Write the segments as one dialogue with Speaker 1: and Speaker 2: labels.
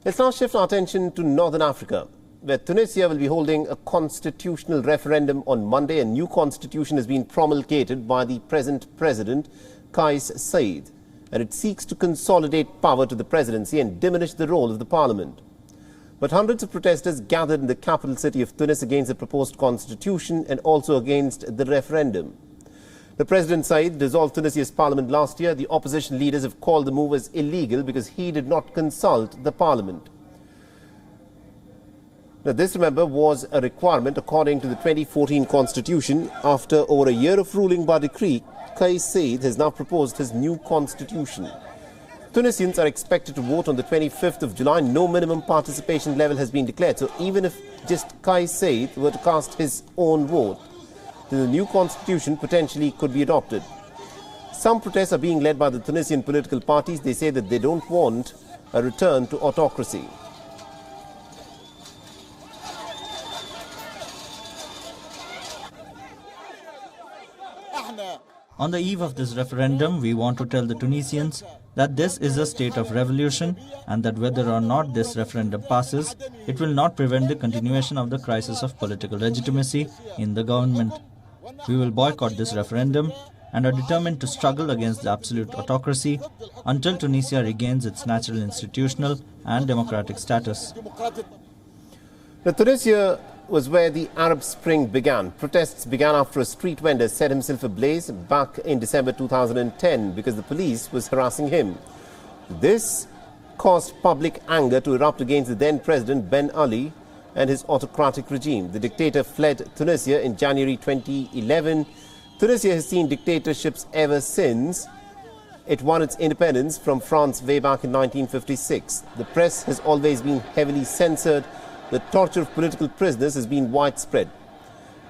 Speaker 1: Let's now shift our attention to Northern Africa, where Tunisia will be holding a constitutional referendum on Monday. A new constitution has been promulgated by the present president, Kais Saied, and it seeks to consolidate power to the presidency and diminish the role of the parliament. But hundreds of protesters gathered in the capital city of Tunis against the proposed constitution and also against the referendum. The President Saied dissolved Tunisia's parliament last year. The opposition leaders have called the move as illegal because he did not consult the parliament. Now, this, remember, was a requirement according to the 2014 constitution. After over a year of ruling by decree, Kais Saied has now proposed his new constitution. Tunisians are expected to vote on the 25th of July. No minimum participation level has been declared. So even if just Kais Saied were to cast his own vote, the new constitution potentially could be adopted. Some protests are being led by the Tunisian political parties. They say that they don't want a return to autocracy.
Speaker 2: On the eve of this referendum, we want to tell the Tunisians that this is a state of revolution and that whether or not this referendum passes, it will not prevent the continuation of the crisis of political legitimacy in the government. We will boycott this referendum and are determined to struggle against the absolute autocracy until Tunisia regains its natural institutional and democratic status.
Speaker 1: Tunisia was where the Arab Spring began. Protests began after a street vendor set himself ablaze back in December 2010 because the police was harassing him. This caused public anger to erupt against the then President Ben Ali and his autocratic regime. The dictator fled Tunisia in January 2011. Tunisia has seen dictatorships ever since. It won its independence from France way back in 1956. The press has always been heavily censored. The torture of political prisoners has been widespread.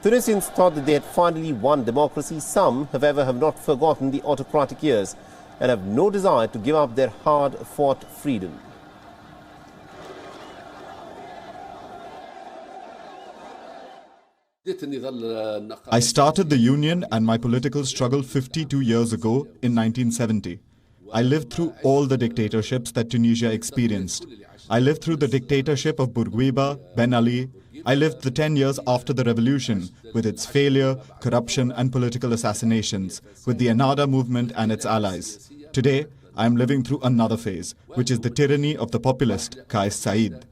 Speaker 1: Tunisians thought that they had finally won democracy. Some, however, have not forgotten the autocratic years and have no desire to give up their hard-fought freedom.
Speaker 3: I started the union and my political struggle 52 years ago in 1970. I lived through all the dictatorships that Tunisia experienced. I lived through the dictatorship of Bourguiba, Ben Ali. I lived the 10 years after the revolution with its failure, corruption and political assassinations, with the Ennahda movement and its allies. Today, I am living through another phase, which is the tyranny of the populist Kais Saied.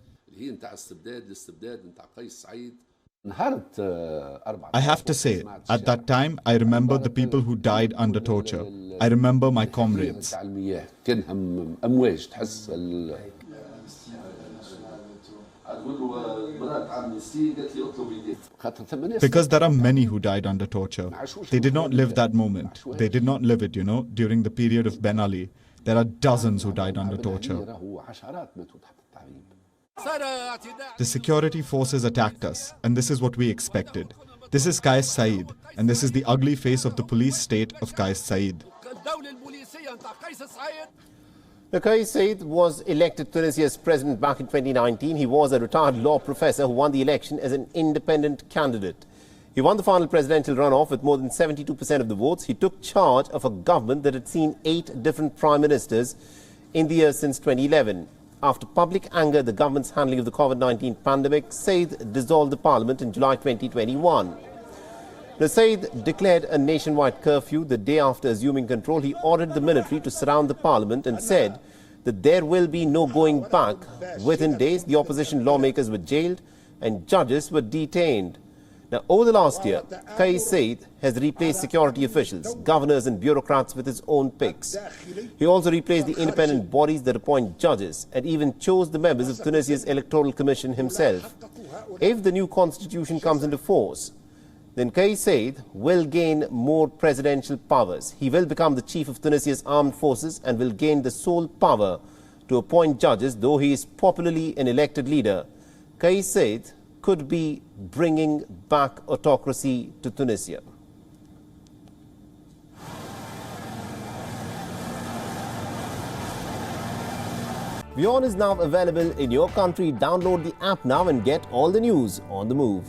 Speaker 3: I have to say, at that time, I remember the people who died under torture. I remember my comrades. Because there are many who died under torture. They did not live that moment. They did not live it, during the period of Ben Ali. There are dozens who died under torture. The security forces attacked us, and this is what we expected. This is Kais Saied, and this is the ugly face of the police state of Kais Saied.
Speaker 1: Kais Saied was elected Tunisia's president back in 2019. He was a retired law professor who won the election as an independent candidate. He won the final presidential runoff with more than 72% of the votes. He took charge of a government that had seen 8 different prime ministers in the years since 2011. After public anger at the government's handling of the COVID-19 pandemic, Saied dissolved the parliament in July 2021. Now, Saied declared a nationwide curfew the day after assuming control. He ordered the military to surround the parliament and said that there will be no going back. Within days, the opposition lawmakers were jailed and judges were detained. Now, over the last year, Kais Saied has replaced security officials, governors and bureaucrats with his own picks. He also replaced the independent bodies that appoint judges and even chose the members of Tunisia's Electoral Commission himself. If the new constitution comes into force, then Kais Saied will gain more presidential powers. He will become the chief of Tunisia's armed forces and will gain the sole power to appoint judges, though he is popularly an elected leader. Kais Saied could be bringing back autocracy to Tunisia. WION is now available in your country. Download the app now and get all the news on the move.